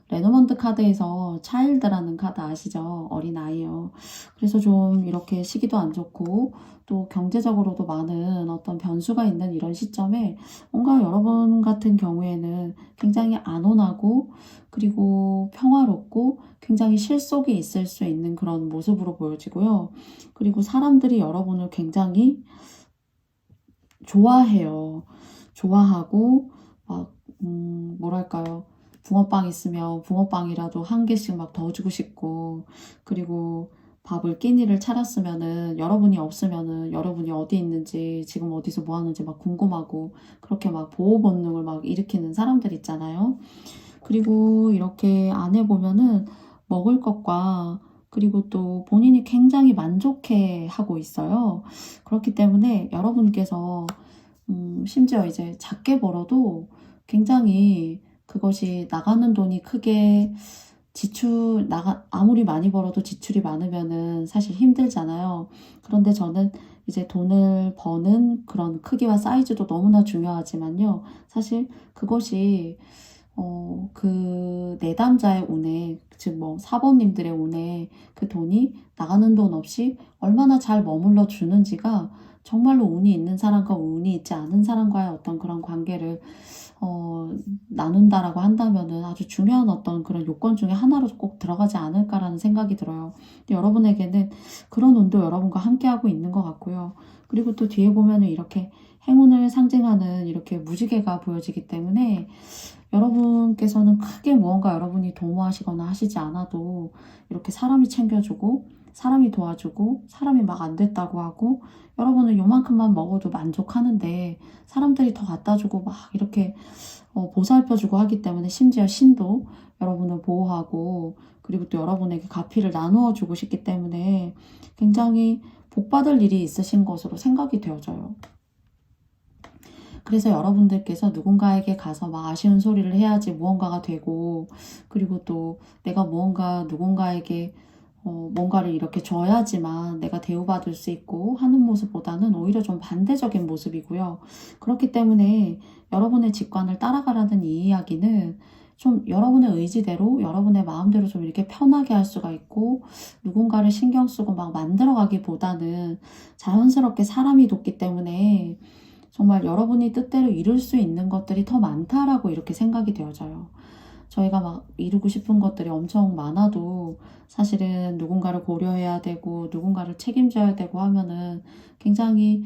레노먼드 카드에서 차일드라는 카드 아시죠? 어린아이요. 그래서 좀 이렇게 시기도 안 좋고 또 경제적으로도 많은 어떤 변수가 있는 이런 시점에 뭔가 여러분 같은 경우에는 굉장히 안온하고 그리고 평화롭고 굉장히 실속이 있을 수 있는 그런 모습으로 보여지고요. 그리고 사람들이 여러분을 굉장히 좋아해요. 좋아하고 뭐랄까요. 붕어빵 있으면 붕어빵이라도 한 개씩 막 더 주고 싶고 그리고 밥을 끼니를 차렸으면은 여러분이 없으면은 여러분이 어디 있는지 지금 어디서 뭐 하는지 막 궁금하고 그렇게 막 보호 본능을 막 일으키는 사람들 있잖아요. 그리고 이렇게 안 해보면은 먹을 것과 그리고 또 본인이 굉장히 만족해 하고 있어요. 그렇기 때문에 여러분께서 심지어 이제 작게 벌어도 굉장히 그것이 나가는 돈이 크게 아무리 많이 벌어도 지출이 많으면은 사실 힘들잖아요. 그런데 저는 이제 돈을 버는 그런 크기와 사이즈도 너무나 중요하지만요. 사실 그것이 그 내담자의 운에, 즉 4번님들의 운에 그 돈이 나가는 돈 없이 얼마나 잘 머물러 주는지가 정말로 운이 있는 사람과 운이 있지 않은 사람과의 어떤 그런 관계를 나눈다라고 한다면은 아주 중요한 어떤 그런 요건 중에 하나로 꼭 들어가지 않을까라는 생각이 들어요. 근데 여러분에게는 그런 운도 여러분과 함께하고 있는 것 같고요. 그리고 또 뒤에 보면은 이렇게 행운을 상징하는 이렇게 무지개가 보여지기 때문에 여러분께서는 크게 무언가 여러분이 도모하시거나 하시지 않아도 이렇게 사람이 챙겨주고 사람이 도와주고 사람이 막 안 됐다고 하고 여러분은 요만큼만 먹어도 만족하는데 사람들이 더 갖다 주고 막 이렇게 보살펴주고 하기 때문에 심지어 신도 여러분을 보호하고 그리고 또 여러분에게 가피를 나누어 주고 싶기 때문에 굉장히 복받을 일이 있으신 것으로 생각이 되어져요. 그래서 여러분들께서 누군가에게 가서 막 아쉬운 소리를 해야지 무언가가 되고 그리고 또 내가 무언가 누군가에게 뭔가를 이렇게 줘야지만 내가 대우받을 수 있고 하는 모습보다는 오히려 좀 반대적인 모습이고요. 그렇기 때문에 여러분의 직관을 따라가라는 이 이야기는 좀 여러분의 의지대로 여러분의 마음대로 좀 이렇게 편하게 할 수가 있고 누군가를 신경 쓰고 막 만들어가기보다는 자연스럽게 사람이 돕기 때문에 정말 여러분이 뜻대로 이룰 수 있는 것들이 더 많다라고 이렇게 생각이 되어져요. 저희가 막 이루고 싶은 것들이 엄청 많아도 사실은 누군가를 고려해야 되고 누군가를 책임져야 되고 하면은 굉장히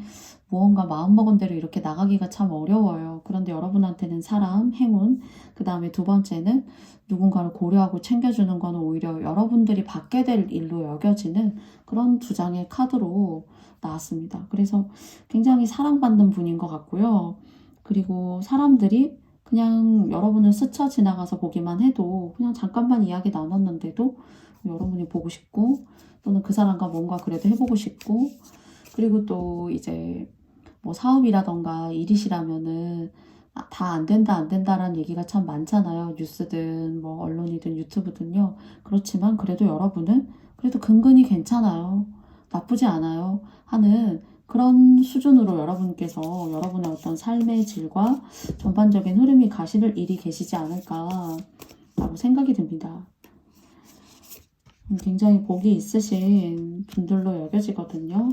무언가 마음먹은 대로 이렇게 나가기가 참 어려워요. 그런데 여러분한테는 사람, 행운, 그 다음에 두 번째는 누군가를 고려하고 챙겨주는 거는 오히려 여러분들이 받게 될 일로 여겨지는 그런 두 장의 카드로 나왔습니다. 그래서 굉장히 사랑받는 분인 것 같고요. 그리고 사람들이 그냥 여러분을 스쳐 지나가서 보기만 해도 그냥 잠깐만 이야기 나눴는데도 여러분이 보고 싶고 또는 그 사람과 뭔가 그래도 해보고 싶고 그리고 또 이제 뭐 사업이라던가 일이시라면은 다 안 된다 안 된다라는 얘기가 참 많잖아요. 뉴스든 뭐 언론이든 유튜브든요. 그렇지만 그래도 여러분은 그래도 근근히 괜찮아요. 나쁘지 않아요. 하는 그런 수준으로 여러분께서 여러분의 어떤 삶의 질과 전반적인 흐름이 가실 일이 계시지 않을까라고 생각이 듭니다. 굉장히 복이 있으신 분들로 여겨지거든요.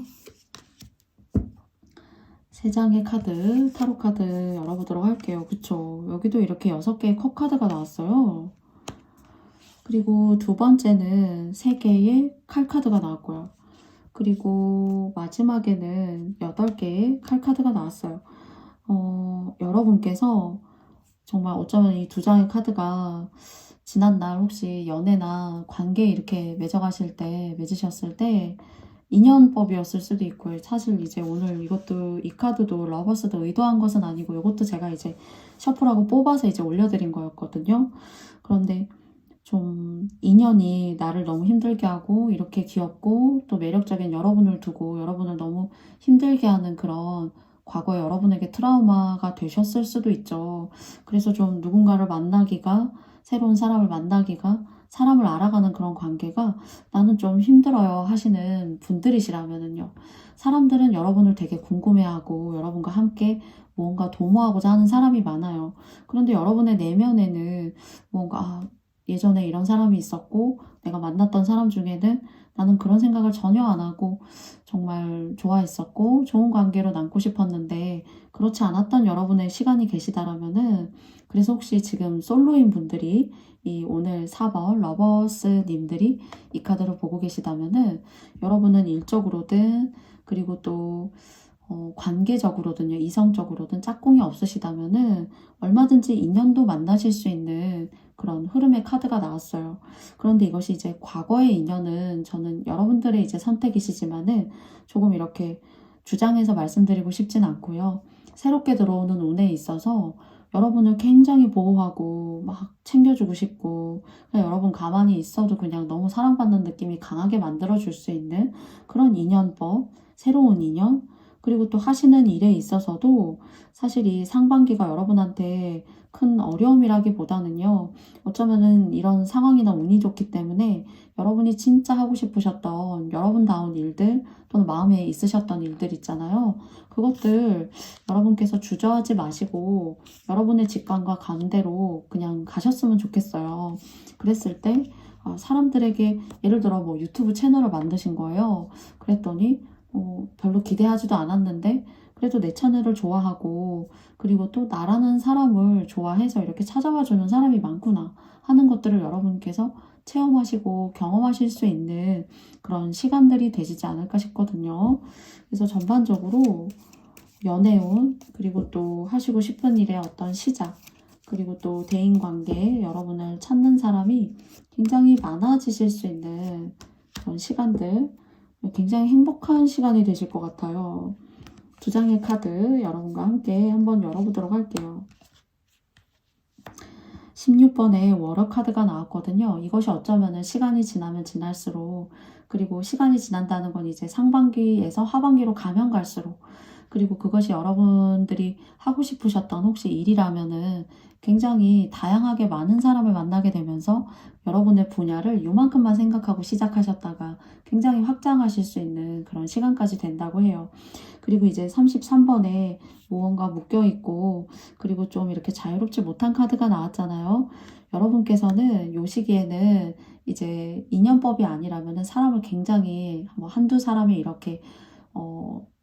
세 장의 카드, 타로 카드 열어보도록 할게요. 그쵸? 여기도 이렇게 6개의 컵 카드가 나왔어요. 그리고 두 번째는 3개의 칼 카드가 나왔고요. 그리고 마지막에는 8개의 칼 카드가 나왔어요. 여러분께서 정말 어쩌면 이 두 장의 카드가 지난날 혹시 연애나 관계 이렇게 맺으셨을 때 인연법이었을 수도 있고요. 사실 이제 오늘 이 카드도 러버스도 의도한 것은 아니고 이것도 제가 이제 셔플하고 뽑아서 이제 올려드린 거였거든요. 그런데 좀 인연이 나를 너무 힘들게 하고 이렇게 귀엽고 또 매력적인 여러분을 두고 여러분을 너무 힘들게 하는 그런 과거에 여러분에게 트라우마가 되셨을 수도 있죠. 그래서 좀 누군가를 만나기가 새로운 사람을 만나기가 사람을 알아가는 그런 관계가 나는 좀 힘들어요 하시는 분들이시라면은요. 사람들은 여러분을 되게 궁금해하고 여러분과 함께 무언가 도모하고자 하는 사람이 많아요. 그런데 여러분의 내면에는 뭔가 예전에 이런 사람이 있었고 내가 만났던 사람 중에는 나는 그런 생각을 전혀 안 하고 정말 좋아했었고 좋은 관계로 남고 싶었는데 그렇지 않았던 여러분의 시간이 계시다라면은 그래서 혹시 지금 솔로인 분들이 이 오늘 4번 러버스 님들이 이 카드를 보고 계시다면은 여러분은 일적으로든 그리고 또 관계적으로든요, 이성적으로든 짝꿍이 없으시다면은 얼마든지 인연도 만나실 수 있는 그런 흐름의 카드가 나왔어요. 그런데 이것이 이제 과거의 인연은 저는 여러분들의 이제 선택이시지만은 조금 이렇게 주장해서 말씀드리고 싶진 않고요. 새롭게 들어오는 운에 있어서 여러분을 굉장히 보호하고 막 챙겨주고 싶고 그냥 여러분 가만히 있어도 그냥 너무 사랑받는 느낌이 강하게 만들어줄 수 있는 그런 인연법, 새로운 인연, 그리고 또 하시는 일에 있어서도 사실 이 상반기가 여러분한테 큰 어려움이라기보다는요. 어쩌면은 이런 상황이나 운이 좋기 때문에 여러분이 진짜 하고 싶으셨던 여러분다운 일들 또는 마음에 있으셨던 일들 있잖아요. 그것들 여러분께서 주저하지 마시고 여러분의 직감과 감대로 그냥 가셨으면 좋겠어요. 그랬을 때 사람들에게 예를 들어 뭐 유튜브 채널을 만드신 거예요. 그랬더니 별로 기대하지도 않았는데 그래도 내 채널을 좋아하고 그리고 또 나라는 사람을 좋아해서 이렇게 찾아와 주는 사람이 많구나 하는 것들을 여러분께서 체험하시고 경험하실 수 있는 그런 시간들이 되시지 않을까 싶거든요. 그래서 전반적으로 연애운, 그리고 또 하시고 싶은 일의 어떤 시작, 그리고 또 대인관계, 여러분을 찾는 사람이 굉장히 많아지실 수 있는 그런 시간들, 굉장히 행복한 시간이 되실 것 같아요. 두 장의 카드 여러분과 함께 한번 열어보도록 할게요. 16번에 워러 카드가 나왔거든요. 이것이 어쩌면은 시간이 지나면 지날수록, 그리고 시간이 지난다는 건 이제 상반기에서 하반기로 가면 갈수록, 그리고 그것이 여러분들이 하고 싶으셨던 혹시 일이라면은 굉장히 다양하게 많은 사람을 만나게 되면서 여러분의 분야를 요만큼만 생각하고 시작하셨다가 굉장히 확장하실 수 있는 그런 시간까지 된다고 해요. 그리고 이제 33번에 무언가 묶여있고, 그리고 좀 이렇게 자유롭지 못한 카드가 나왔잖아요. 여러분께서는 요 시기에는 이제 인연법이 아니라면은 사람을 굉장히 뭐 한두 사람이 이렇게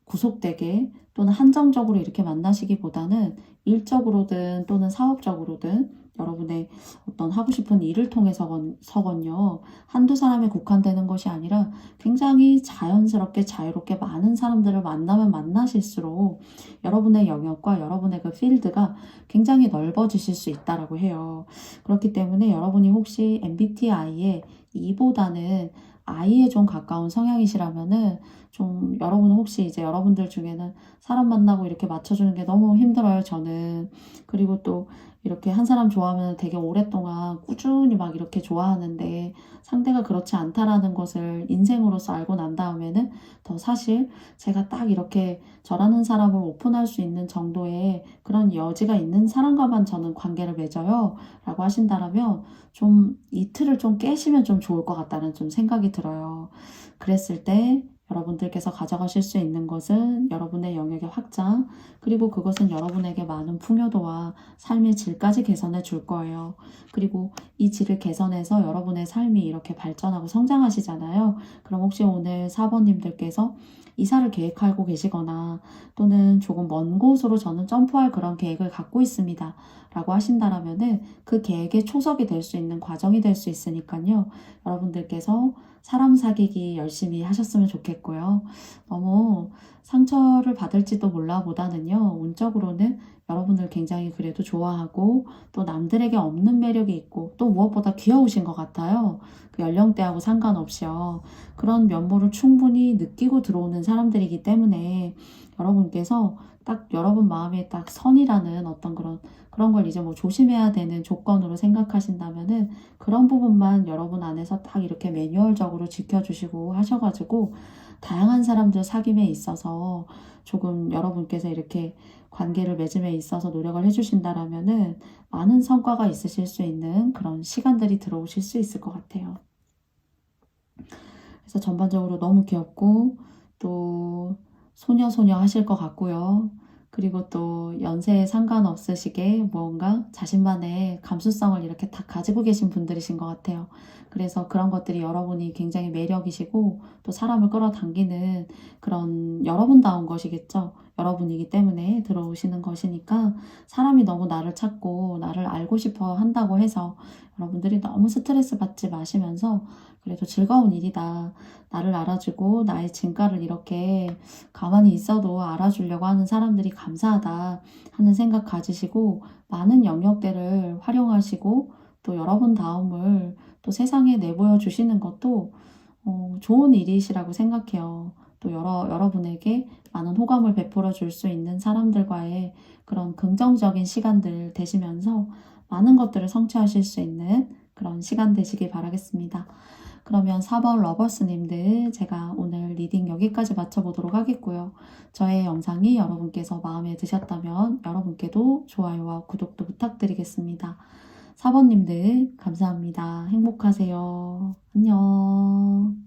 구속되게 또는 한정적으로 이렇게 만나시기보다는 일적으로든 또는 사업적으로든 여러분의 어떤 하고 싶은 일을 통해서건요, 한두 사람에 국한되는 것이 아니라 굉장히 자연스럽게 자유롭게 많은 사람들을 만나면 만나실수록 여러분의 영역과 여러분의 그 필드가 굉장히 넓어지실 수 있다라고 해요. 그렇기 때문에 여러분이 혹시 MBTI에 E보다는 I에 좀 가까운 성향이시라면은 좀 여러분은 혹시 이제 여러분들 중에는 사람 만나고 이렇게 맞춰주는 게 너무 힘들어요, 저는. 그리고 또 이렇게 한 사람 좋아하면 되게 오랫동안 꾸준히 막 이렇게 좋아하는데 상대가 그렇지 않다라는 것을 인생으로서 알고 난 다음에는 더 사실 제가 딱 이렇게 저라는 사람을 오픈할 수 있는 정도의 그런 여지가 있는 사람과만 저는 관계를 맺어요 라고 하신다라면 좀 이틀을 좀 깨시면 좀 좋을 것 같다는 좀 생각이 들어요. 그랬을 때 여러분들께서 가져가실 수 있는 것은 여러분의 영역의 확장, 그리고 그것은 여러분에게 많은 풍요도와 삶의 질까지 개선해 줄 거예요. 그리고 이 질을 개선해서 여러분의 삶이 이렇게 발전하고 성장하시잖아요. 그럼 혹시 오늘 4번님들께서 이사를 계획하고 계시거나 또는 조금 먼 곳으로 저는 점프할 그런 계획을 갖고 있습니다 라고 하신다라면은 그 계획의 초석이 될 수 있는 과정이 될 수 있으니까요. 여러분들께서 사람 사귀기 열심히 하셨으면 좋겠고요. 너무 상처를 받을지도 몰라 보다는요, 운적으로는 여러분을 굉장히 그래도 좋아하고 또 남들에게 없는 매력이 있고 또 무엇보다 귀여우신 것 같아요. 그 연령대하고 상관없이요. 그런 면모를 충분히 느끼고 들어오는 사람들이기 때문에 여러분께서 딱 여러분 마음에 딱 선이라는 어떤 그런 걸 이제 뭐 조심해야 되는 조건으로 생각하신다면은 그런 부분만 여러분 안에서 딱 이렇게 매뉴얼적으로 지켜주시고 하셔가지고 다양한 사람들 사귐에 있어서 조금 여러분께서 이렇게 관계를 맺음에 있어서 노력을 해주신다라면은 많은 성과가 있으실 수 있는 그런 시간들이 들어오실 수 있을 것 같아요. 그래서 전반적으로 너무 귀엽고 또 소녀소녀 하실 것 같고요. 그리고 또 연세에 상관없으시게 무언가 자신만의 감수성을 이렇게 다 가지고 계신 분들이신 것 같아요. 그래서 그런 것들이 여러분이 굉장히 매력이시고 또 사람을 끌어당기는 그런 여러분다운 것이겠죠. 여러분이기 때문에 들어오시는 것이니까 사람이 너무 나를 찾고 나를 알고 싶어 한다고 해서 여러분들이 너무 스트레스 받지 마시면서 그래도 즐거운 일이다. 나를 알아주고 나의 진가를 이렇게 가만히 있어도 알아주려고 하는 사람들이 감사하다 하는 생각 가지시고 많은 영역들을 활용하시고 또 여러분 다움을 또 세상에 내보여 주시는 것도 좋은 일이시라고 생각해요. 또 여러분에게 많은 호감을 베풀어 줄 수 있는 사람들과의 그런 긍정적인 시간들 되시면서 많은 것들을 성취하실 수 있는 그런 시간 되시길 바라겠습니다. 그러면 4번 러버스님들 제가 오늘 리딩 여기까지 마쳐보도록 하겠고요. 저의 영상이 여러분께서 마음에 드셨다면 여러분께도 좋아요와 구독도 부탁드리겠습니다. 4번님들 감사합니다. 행복하세요. 안녕.